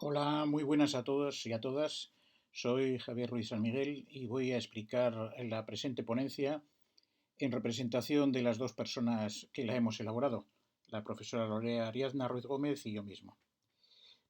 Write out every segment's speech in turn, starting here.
Hola, muy buenas a todos y a todas. Soy Javier Ruiz San Miguel y voy a explicar la presente ponencia en representación de las dos personas que la hemos elaborado, la profesora Lorea Ariadna Ruiz Gómez y yo mismo.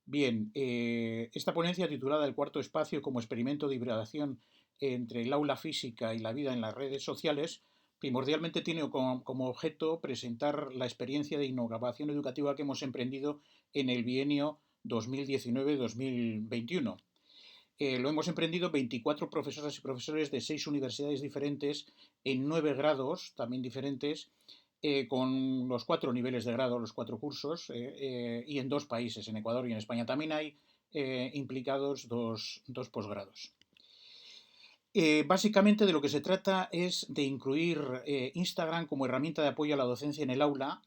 Bien, esta ponencia titulada El cuarto espacio como experimento de hibridación entre el aula física y la vida en las redes sociales, primordialmente tiene como objeto presentar la experiencia de innovación educativa que hemos emprendido en el bienio 2019-2021. Lo hemos emprendido 24 profesoras y profesores de 6 universidades diferentes en 9 grados también diferentes, con los 4 niveles de grado, los 4 cursos, y en 2 países, en Ecuador y en España. También hay implicados dos posgrados. Básicamente de lo que se trata es de incluir Instagram como herramienta de apoyo a la docencia en el aula.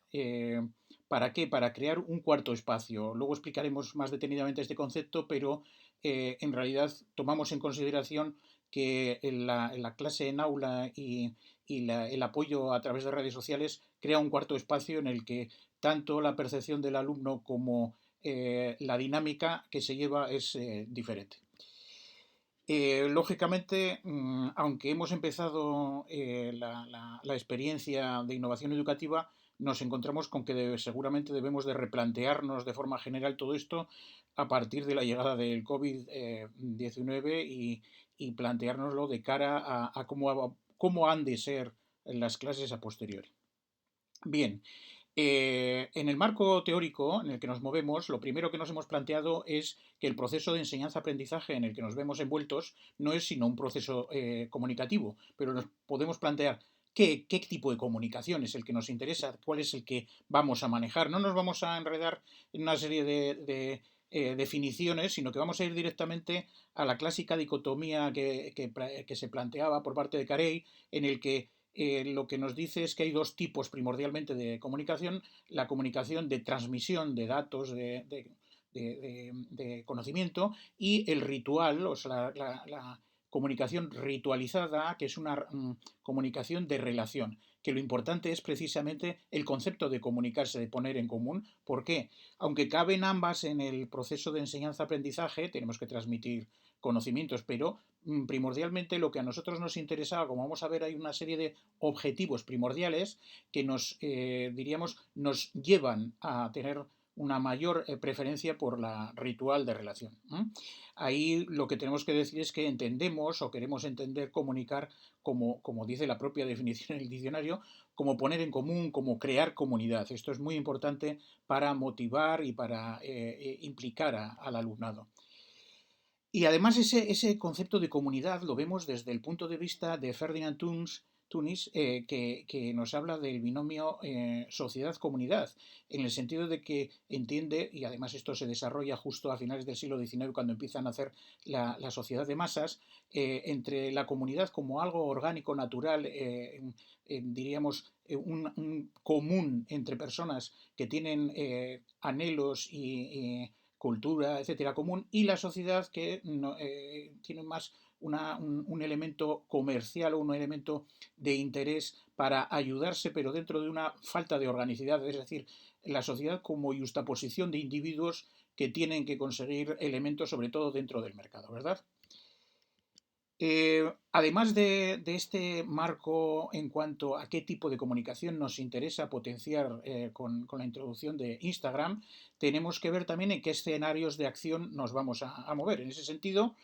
¿Para qué? Para crear un cuarto espacio. Luego explicaremos más detenidamente este concepto, pero en realidad tomamos en consideración que en la clase en aula y el apoyo a través de redes sociales crea un cuarto espacio en el que tanto la percepción del alumno como la dinámica que se lleva es diferente. Lógicamente, aunque hemos empezado la experiencia de innovación educativa, nos encontramos con que seguramente debemos de replantearnos de forma general todo esto a partir de la llegada del COVID-19 y planteárnoslo de cara a cómo han de ser las clases a posteriori. Bien, en el marco teórico en el que nos movemos, lo primero que nos hemos planteado es que el proceso de enseñanza-aprendizaje en el que nos vemos envueltos no es sino un proceso comunicativo, pero nos podemos plantear qué tipo de comunicación es el que nos interesa, cuál es el que vamos a manejar. No nos vamos a enredar en una serie de definiciones, sino que vamos a ir directamente a la clásica dicotomía que se planteaba por parte de Carey, en el que lo que nos dice es que hay dos tipos primordialmente de comunicación: la comunicación de transmisión de datos, de conocimiento, y el ritual, o sea, la comunicación ritualizada, que es una comunicación de relación, que lo importante es precisamente el concepto de comunicarse, de poner en común. ¿Por qué? Aunque caben ambas en el proceso de enseñanza-aprendizaje, tenemos que transmitir conocimientos, pero primordialmente lo que a nosotros nos interesaba, como vamos a ver, hay una serie de objetivos primordiales que diríamos, nos llevan a tener una mayor preferencia por la ritual de relación. Ahí lo que tenemos que decir es que entendemos o queremos entender comunicar como dice la propia definición en el diccionario, como poner en común, como crear comunidad. Esto es muy importante para motivar y para implicar al alumnado. Y además ese concepto de comunidad lo vemos desde el punto de vista de Ferdinand Tunis, que nos habla del binomio sociedad-comunidad, en el sentido de que entiende, y además esto se desarrolla justo a finales del siglo XIX, cuando empiezan a hacer la sociedad de masas, entre la comunidad como algo orgánico, natural, diríamos, un común entre personas que tienen anhelos y cultura, etcétera, común, y la sociedad que no, tiene más un elemento comercial o un elemento de interés para ayudarse, pero dentro de una falta de organicidad, es decir, la sociedad como justaposición de individuos que tienen que conseguir elementos, sobre todo dentro del mercado, ¿verdad? Además de este marco en cuanto a qué tipo de comunicación nos interesa potenciar con la introducción de Instagram, tenemos que ver también en qué escenarios de acción nos vamos a mover. En ese sentido,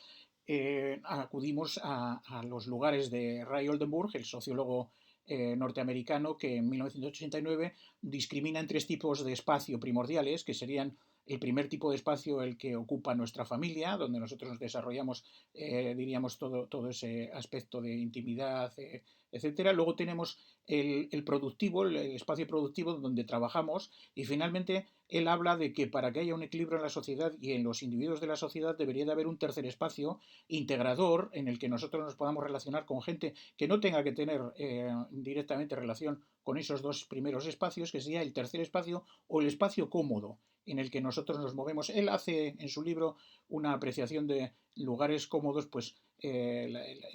acudimos a los lugares de Ray Oldenburg, el sociólogo norteamericano, que en 1989 discrimina en tres tipos de espacio primordiales, que serían: el primer tipo de espacio, el que ocupa nuestra familia, donde nosotros nos desarrollamos, diríamos, todo ese aspecto de intimidad, etcétera. Luego tenemos el productivo, el espacio productivo donde trabajamos, y finalmente él habla de que para que haya un equilibrio en la sociedad y en los individuos de la sociedad debería de haber un tercer espacio integrador en el que nosotros nos podamos relacionar con gente que no tenga que tener directamente relación con esos dos primeros espacios, que sería el tercer espacio o el espacio cómodo en el que nosotros nos movemos. Él hace en su libro una apreciación de lugares cómodos, pues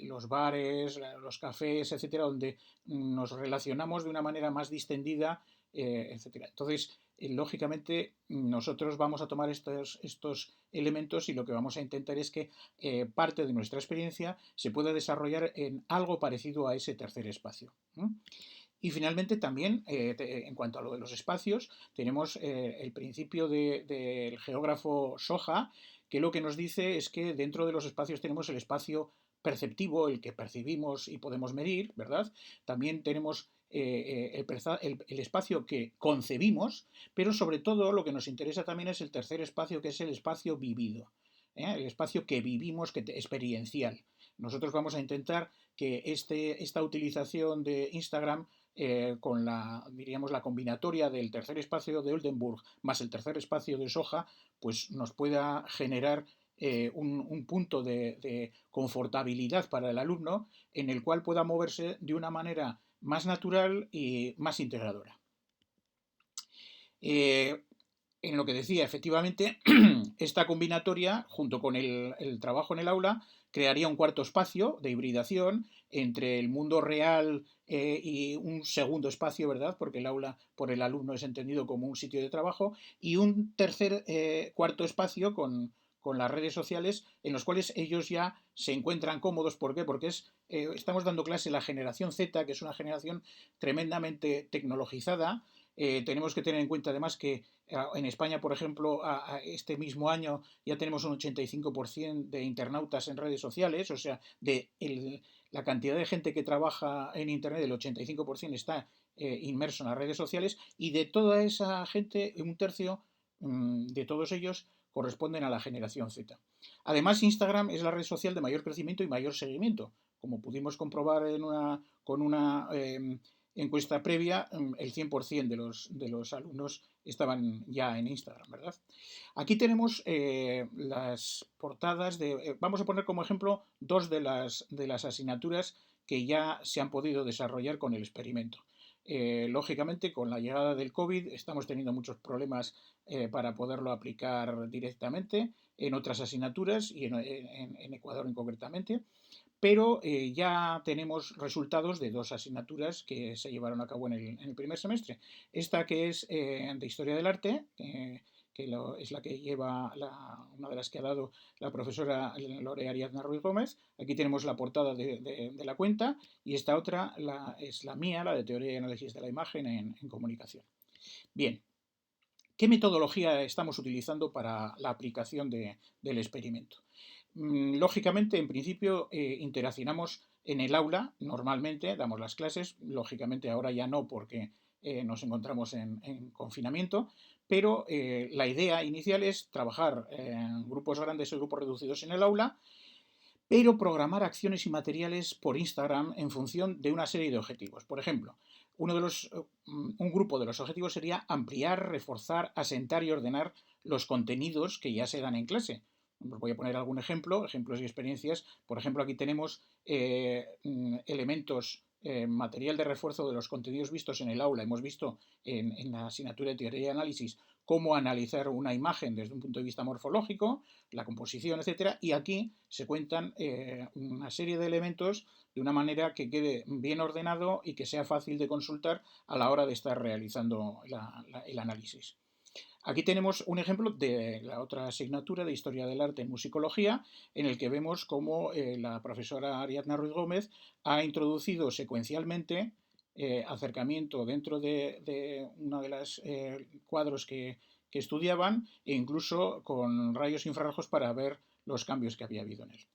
los bares, los cafés, etcétera, donde nos relacionamos de una manera más distendida, etcétera. Entonces, lógicamente nosotros vamos a tomar estos elementos y lo que vamos a intentar es que parte de nuestra experiencia se pueda desarrollar en algo parecido a ese tercer espacio. Y finalmente también, en cuanto a lo de los espacios, tenemos el principio del geógrafo Soja, que lo que nos dice es que dentro de los espacios tenemos el espacio perceptivo, el que percibimos y podemos medir, ¿verdad? También tenemos el espacio que concebimos, pero sobre todo lo que nos interesa también es el tercer espacio, que es el espacio vivido, el espacio que vivimos, experiencial. Nosotros vamos a intentar que esta utilización de Instagram con diríamos, la combinatoria del tercer espacio de Oldenburg más el tercer espacio de Soja, pues nos pueda generar un punto de confortabilidad para el alumno en el cual pueda moverse de una manera más natural y más integradora. En lo que decía, efectivamente, esta combinatoria, junto con el trabajo en el aula, crearía un cuarto espacio de hibridación entre el mundo real y un segundo espacio, ¿verdad? Porque el aula por el alumno es entendido como un sitio de trabajo, y un tercer cuarto espacio con las redes sociales en los cuales ellos ya se encuentran cómodos. ¿Por qué? Porque estamos dando clase a la generación Z, que es una generación tremendamente tecnologizada. Tenemos que tener en cuenta además que en España, por ejemplo, este mismo año ya tenemos un 85% de internautas en redes sociales, o sea, la cantidad de gente que trabaja en Internet, el 85% está inmerso en las redes sociales, y de toda esa gente, un tercio de todos ellos corresponden a la generación Z. Además, Instagram es la red social de mayor crecimiento y mayor seguimiento. Como pudimos comprobar con una encuesta previa, el 100% de los alumnos estaban ya en Instagram, ¿verdad? Aquí tenemos las portadas vamos a poner como ejemplo dos de las asignaturas que ya se han podido desarrollar con el experimento. Lógicamente, con la llegada del COVID estamos teniendo muchos problemas para poderlo aplicar directamente en otras asignaturas y en Ecuador concretamente, pero ya tenemos resultados de dos asignaturas que se llevaron a cabo en el primer semestre. Esta que es de Historia del Arte, es la que lleva una de las que ha dado la profesora Lore Ariadna Ruiz Gómez. Aquí tenemos la portada de la cuenta, y esta otra es la mía, la de Teoría y Análisis de la Imagen en Comunicación. Bien, ¿qué metodología estamos utilizando para la aplicación del experimento? Lógicamente, en principio, interaccionamos en el aula, normalmente damos las clases, lógicamente ahora ya no porque nos encontramos en confinamiento, pero la idea inicial es trabajar en grupos grandes o grupos reducidos en el aula, pero programar acciones y materiales por Instagram en función de una serie de objetivos. Por ejemplo, un grupo de los objetivos sería ampliar, reforzar, asentar y ordenar los contenidos que ya se dan en clase. Voy a poner algún ejemplos y experiencias. Por ejemplo, aquí tenemos elementos, material de refuerzo de los contenidos vistos en el aula. Hemos visto en la asignatura de Teoría y Análisis cómo analizar una imagen desde un punto de vista morfológico, la composición, etcétera, y aquí se cuentan una serie de elementos de una manera que quede bien ordenado y que sea fácil de consultar a la hora de estar realizando el análisis. Aquí tenemos un ejemplo de la otra asignatura de Historia del Arte en Musicología, en el que vemos cómo la profesora Ariadna Ruiz Gómez ha introducido secuencialmente acercamiento dentro de uno de los cuadros que estudiaban, e incluso con rayos infrarrojos para ver los cambios que había habido en él.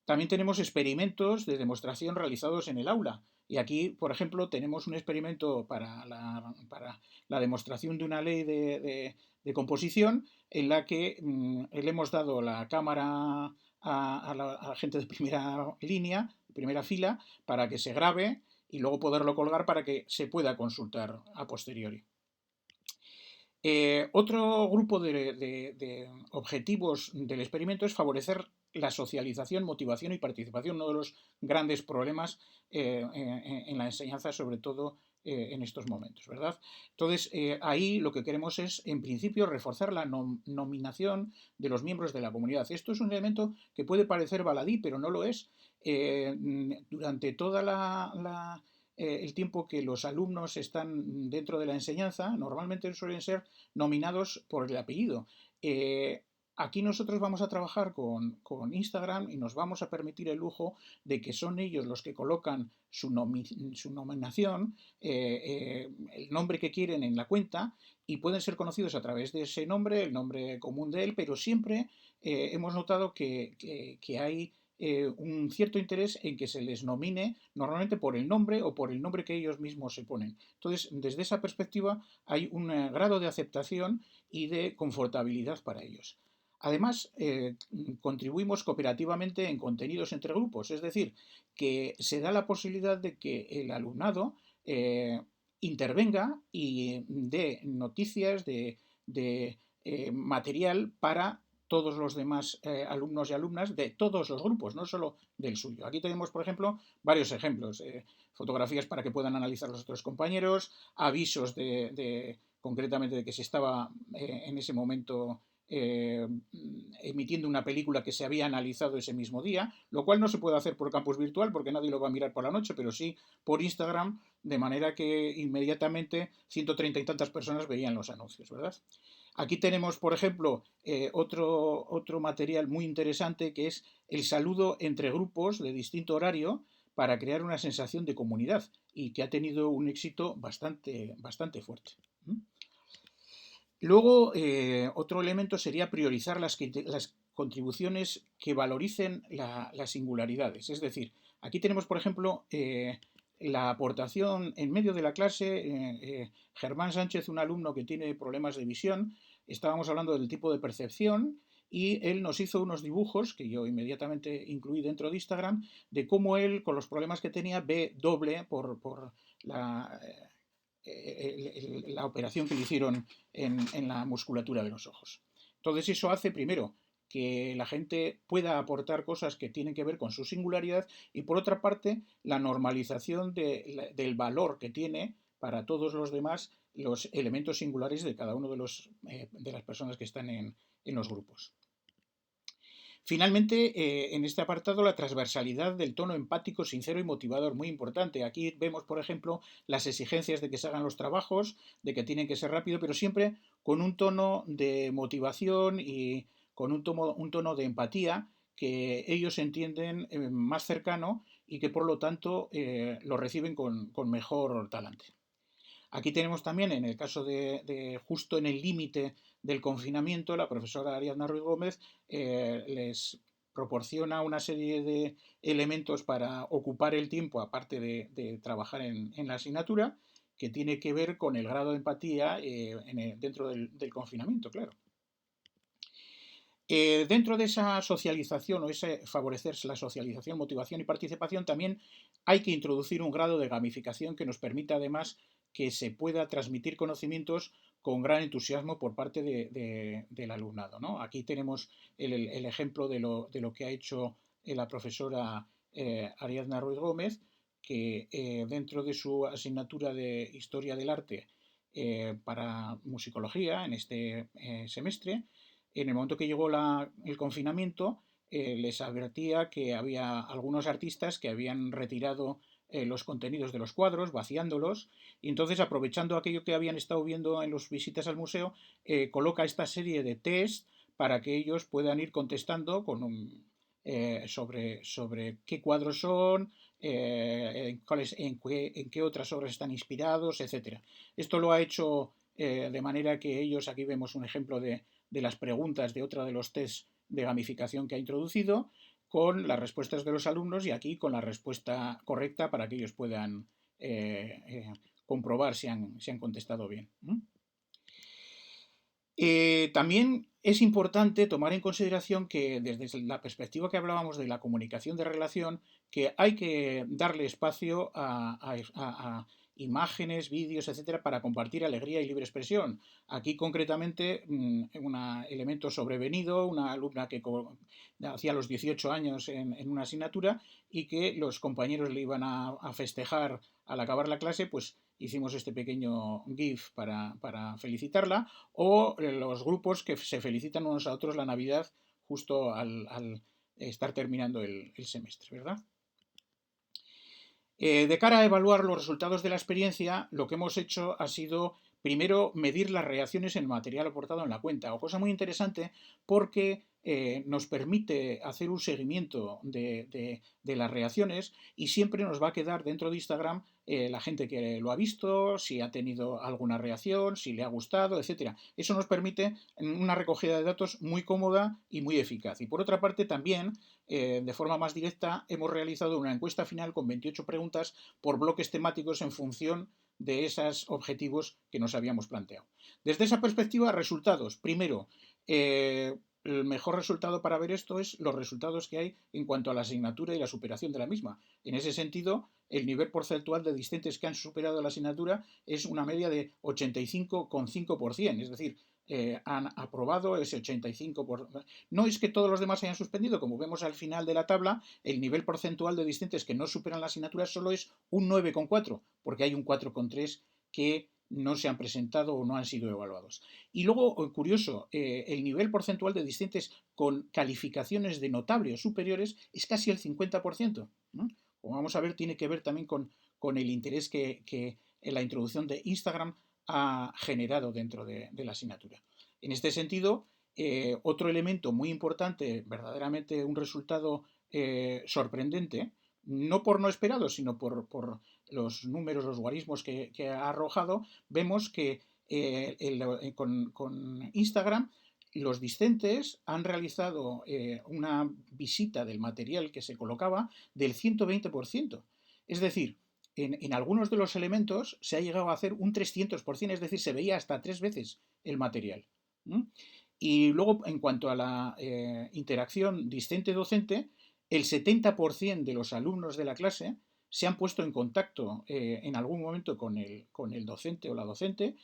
También tenemos experimentos de demostración realizados en el aula. Y aquí, por ejemplo, tenemos un experimento para la demostración de una ley de composición, en la que le hemos dado la cámara a la gente de primera línea, primera fila, para que se grabe y luego poderlo colgar para que se pueda consultar a posteriori. Otro grupo de objetivos del experimento es favorecer la socialización, motivación y participación, uno de los grandes problemas en la enseñanza, sobre todo en estos momentos, ¿verdad? Entonces, ahí lo que queremos es, en principio, reforzar la nominación de los miembros de la comunidad. Esto es un elemento que puede parecer baladí, pero no lo es. Durante toda el tiempo que los alumnos están dentro de la enseñanza, normalmente suelen ser nominados por el apellido. Eh, Aquí nosotros vamos a trabajar con Instagram y nos vamos a permitir el lujo de que son ellos los que colocan su nominación, el nombre que quieren en la cuenta, y pueden ser conocidos a través de ese nombre, el nombre común de él, pero siempre hemos notado que hay un cierto interés en que se les nomine normalmente por el nombre o por el nombre que ellos mismos se ponen. Entonces, desde esa perspectiva hay un grado de aceptación y de confortabilidad para ellos. Además, contribuimos cooperativamente en contenidos entre grupos, es decir, que se da la posibilidad de que el alumnado intervenga y dé noticias de material para todos los demás alumnos y alumnas de todos los grupos, no solo del suyo. Aquí tenemos, por ejemplo, varios ejemplos. Fotografías para que puedan analizar los otros compañeros, avisos concretamente de que se estaba en ese momento emitiendo una película que se había analizado ese mismo día, lo cual no se puede hacer por campus virtual porque nadie lo va a mirar por la noche, pero sí por Instagram, de manera que inmediatamente 130 y tantas personas veían los anuncios, ¿verdad? Aquí tenemos, por ejemplo, otro material muy interesante que es el saludo entre grupos de distinto horario para crear una sensación de comunidad y que ha tenido un éxito bastante fuerte. Luego, otro elemento sería priorizar las contribuciones que valoricen las singularidades. Es decir, aquí tenemos, por ejemplo, la aportación en medio de la clase. Germán Sánchez, un alumno que tiene problemas de visión, estábamos hablando del tipo de percepción y él nos hizo unos dibujos que yo inmediatamente incluí dentro de Instagram de cómo él, con los problemas que tenía, ve doble por la, la operación que le hicieron en la musculatura de los ojos. Entonces eso hace primero que la gente pueda aportar cosas que tienen que ver con su singularidad y por otra parte la normalización del valor que tiene para todos los demás los elementos singulares de cada uno de las personas que están en los grupos. Finalmente, en este apartado, la transversalidad del tono empático, sincero y motivador, muy importante. Aquí vemos, por ejemplo, las exigencias de que se hagan los trabajos, de que tienen que ser rápido, pero siempre con un tono de motivación y con un tono de empatía que ellos entienden más cercano y que por lo tanto lo reciben con mejor talante. Aquí tenemos también, en el caso de justo en el límite del confinamiento, la profesora Ariadna Ruiz Gómez les proporciona una serie de elementos para ocupar el tiempo, aparte de trabajar en la asignatura, que tiene que ver con el grado de empatía dentro del confinamiento, claro. Dentro de esa socialización o ese favorecer la socialización, motivación y participación, también hay que introducir un grado de gamificación que nos permita además que se pueda transmitir conocimientos con gran entusiasmo por parte del alumnado, ¿no? Aquí tenemos el ejemplo de lo que ha hecho la profesora Ariadna Ruiz Gómez, que dentro de su asignatura de Historia del Arte para musicología en este semestre, en el momento que llegó el confinamiento, les advertía que había algunos artistas que habían retirado los contenidos de los cuadros, vaciándolos, y entonces, aprovechando aquello que habían estado viendo en las visitas al museo, coloca esta serie de test para que ellos puedan ir contestando sobre qué cuadros son, en qué otras obras están inspirados, etc. Esto lo ha hecho de manera que ellos, aquí vemos un ejemplo de las preguntas de otra de los test de gamificación que ha introducido, con las respuestas de los alumnos y aquí con la respuesta correcta para que ellos puedan comprobar si han contestado bien. También es importante tomar en consideración que desde la perspectiva que hablábamos de la comunicación de relación, que hay que darle espacio a imágenes, vídeos, etcétera, para compartir alegría y libre expresión. Aquí concretamente un elemento sobrevenido, una alumna que hacía los 18 años en una asignatura y que los compañeros le iban a festejar al acabar la clase, pues hicimos este pequeño GIF para felicitarla, o los grupos que se felicitan unos a otros la Navidad justo al estar terminando el semestre, ¿verdad? De cara a evaluar los resultados de la experiencia, lo que hemos hecho ha sido primero medir las reacciones en el material aportado en la cuenta, o cosa muy interesante porque nos permite hacer un seguimiento de las reacciones y siempre nos va a quedar dentro de Instagram la gente que lo ha visto, si ha tenido alguna reacción, si le ha gustado, etcétera. Eso nos permite una recogida de datos muy cómoda y muy eficaz. Y por otra parte también de forma más directa, hemos realizado una encuesta final con 28 preguntas por bloques temáticos en función de esos objetivos que nos habíamos planteado. Desde esa perspectiva, resultados. Primero, el mejor resultado para ver esto es los resultados que hay en cuanto a la asignatura y la superación de la misma. En ese sentido, el nivel porcentual de discentes que han superado la asignatura es una media de 85,5%, es decir, han aprobado ese 85%. No es que todos los demás hayan suspendido, como vemos al final de la tabla, el nivel porcentual de discentes que no superan la asignatura solo es un 9,4, porque hay un 4,3 que no se han presentado o no han sido evaluados. Y luego, curioso, el nivel porcentual de discentes con calificaciones de notable o superiores es casi el 50%. ¿No? Como vamos a ver, tiene que ver también con el interés que la introducción de Instagram ha generado dentro de la asignatura. En este sentido, otro elemento muy importante, verdaderamente un resultado sorprendente, no por no esperado, sino por los números, los guarismos que ha arrojado, vemos que con Instagram los discentes han realizado una visita del material que se colocaba del 120%. Es decir, en algunos de los elementos se ha llegado a hacer un 300%, es decir, se veía hasta 3 veces el material. ¿Mm? Y luego, en cuanto a la interacción discente-docente, el 70% de los alumnos de la clase se han puesto en contacto en algún momento con el docente o la docente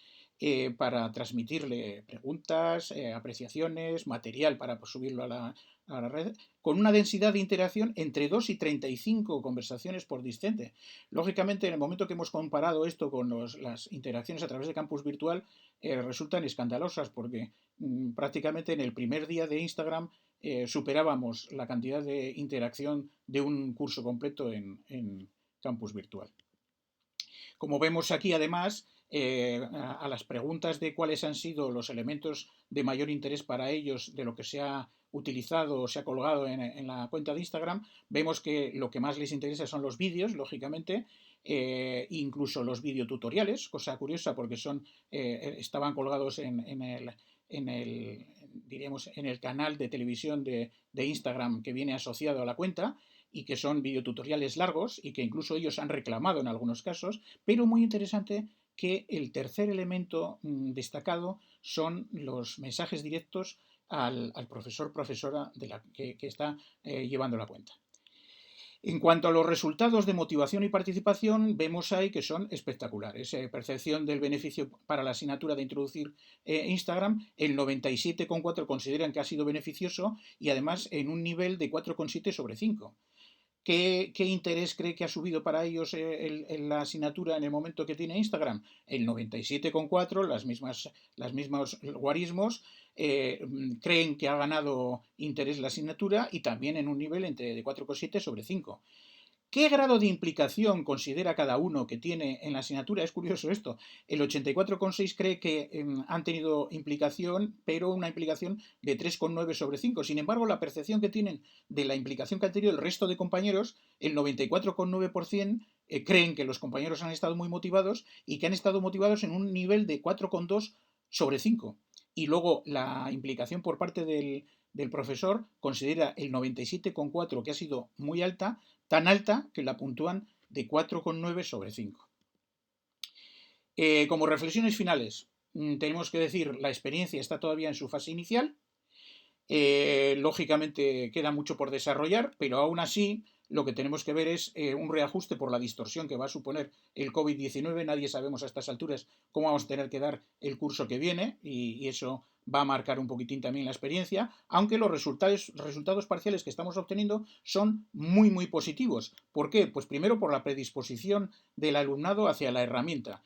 para transmitirle preguntas, apreciaciones, material para subirlo a la red, con una densidad de interacción entre 2 y 35 conversaciones por discente. Lógicamente, en el momento que hemos comparado esto con las interacciones a través de campus virtual, resultan escandalosas porque prácticamente en el primer día de Instagram superábamos la cantidad de interacción de un curso completo en campus virtual. Como vemos aquí, además, a las preguntas de cuáles han sido los elementos de mayor interés para ellos de lo que se ha utilizado o se ha colgado en la cuenta de Instagram, vemos que lo que más les interesa son los vídeos, lógicamente, incluso los videotutoriales, cosa curiosa porque estaban colgados diríamos, en el canal de televisión de Instagram que viene asociado a la cuenta y que son videotutoriales largos y que incluso ellos han reclamado en algunos casos, pero muy interesante que el tercer elemento destacado son los mensajes directos al profesor-profesora que está llevando la cuenta. En cuanto a los resultados de motivación y participación, vemos ahí que son espectaculares. Percepción del beneficio para la asignatura de introducir Instagram, el 97,4 consideran que ha sido beneficioso y además en un nivel de 4,7 sobre 5. ¿Qué interés cree que ha subido para ellos la asignatura en el momento que tiene Instagram? El 97,4, los mismos guarismos, creen que ha ganado interés la asignatura y también en un nivel de 4,7 sobre 5. ¿Qué grado de implicación considera cada uno que tiene en la asignatura? Es curioso esto. El 84,6 cree que han tenido implicación, pero una implicación de 3,9 sobre 5. Sin embargo, la percepción que tienen de la implicación que han tenido el resto de compañeros, el 94,9% creen que los compañeros han estado muy motivados y que han estado motivados en un nivel de 4,2 sobre 5. Y luego la implicación por parte del profesor considera el 97,4 que ha sido muy alta, tan alta que la puntúan de 4,9 sobre 5. Como reflexiones finales, tenemos que decir, la experiencia está todavía en su fase inicial, lógicamente queda mucho por desarrollar, pero aún así lo que tenemos que ver es un reajuste por la distorsión que va a suponer el COVID-19. Nadie sabemos a estas alturas cómo vamos a tener que dar el curso que viene y eso va a marcar un poquitín también la experiencia, aunque los resultados parciales que estamos obteniendo son muy, muy positivos. ¿Por qué? Pues primero por la predisposición del alumnado hacia la herramienta,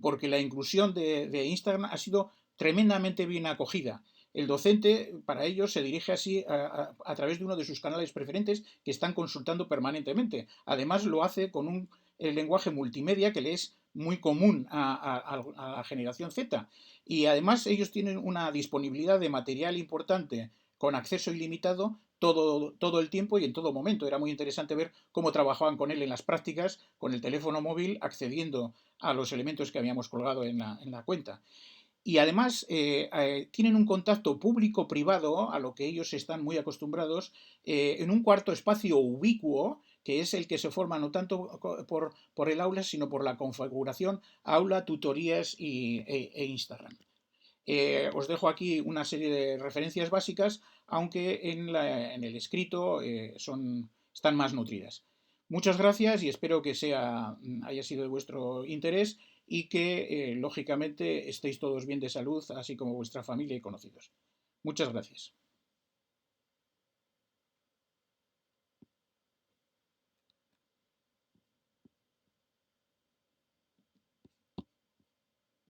porque la inclusión de Instagram ha sido tremendamente bien acogida. El docente, para ello, se dirige así a través de uno de sus canales preferentes que están consultando permanentemente. Además, lo hace con un lenguaje multimedia que le es muy común a la generación Z. Y además ellos tienen una disponibilidad de material importante con acceso ilimitado todo el tiempo y en todo momento. Era muy interesante ver cómo trabajaban con él en las prácticas, con el teléfono móvil, accediendo a los elementos que habíamos colgado en la cuenta. Y además tienen un contacto público-privado, a lo que ellos están muy acostumbrados, en un cuarto espacio ubicuo, que es el que se forma no tanto por el aula, sino por la configuración aula, tutorías Instagram. Os dejo aquí una serie de referencias básicas, aunque en el escrito están más nutridas. Muchas gracias y espero que haya sido de vuestro interés y que, lógicamente, estéis todos bien de salud, así como vuestra familia y conocidos. Muchas gracias.